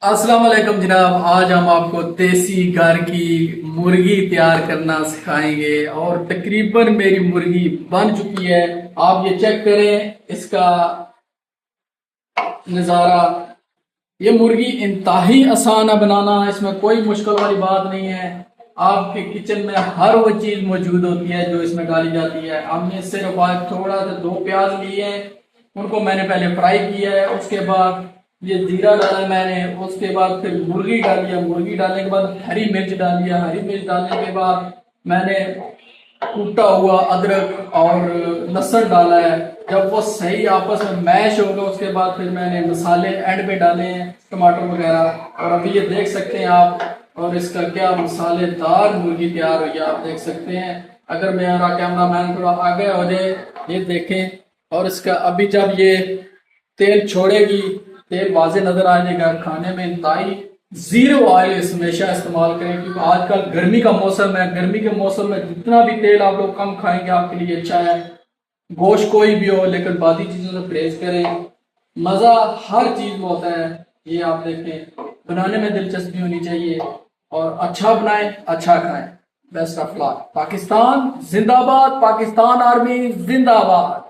अस्सलाम वालेकुम जनाब। आज हम आपको देसी घर की मुर्गी तैयार करना सिखाएंगे और तकरीबन मेरी मुर्गी बन चुकी है। आप ये चेक करें इसका नज़ारा। ये मुर्गी इंतहाई आसान है बनाना, इसमें कोई मुश्किल वाली बात नहीं है। आपके किचन में हर वो चीज़ मौजूद होती है जो इसमें डाली जाती है। हमने सिर्फ आज थोड़ा सा 2 प्याज लिए हैं, उनको मैंने पहले फ्राई किया है। उसके बाद ये जीरा डाला मैंने, उसके बाद फिर मुर्गी डाली है। मुर्गी डालने के बाद हरी मिर्च डाली है। हरी मिर्च डालने के बाद मैंने कूटा हुआ अदरक और लहसुन डाला है। जब वो सही आपस में मैश होगा उसके बाद फिर मैंने मसाले एंड पे डाले हैं, टमाटर वगैरह। और अभी ये देख सकते हैं आप, और इसका क्या मसालेदार मुर्गी तैयार हुई है आप देख सकते हैं। अगर मेरा कैमरा मैन थोड़ा आगे हो जाए, ये देखें। और इसका अभी जब ये तेल छोड़ेगी, तेल वाजे नजर आ जाएगा। खाने में इंतहाई जीरो ऑयल हमेशा इस्तेमाल करें, क्योंकि आजकल गर्मी का मौसम है। गर्मी के मौसम में जितना भी तेल आप लोग कम खाएंगे आपके लिए अच्छा है। गोश्त कोई भी हो, लेकिन बाकी चीजों से परहेज करें। मजा हर चीज में होता है। ये आप देखें, बनाने में दिलचस्पी होनी चाहिए और अच्छा बनाएं, अच्छा खाएं। Best of luck. पाकिस्तान जिंदाबाद, पाकिस्तान आर्मी जिंदाबाद।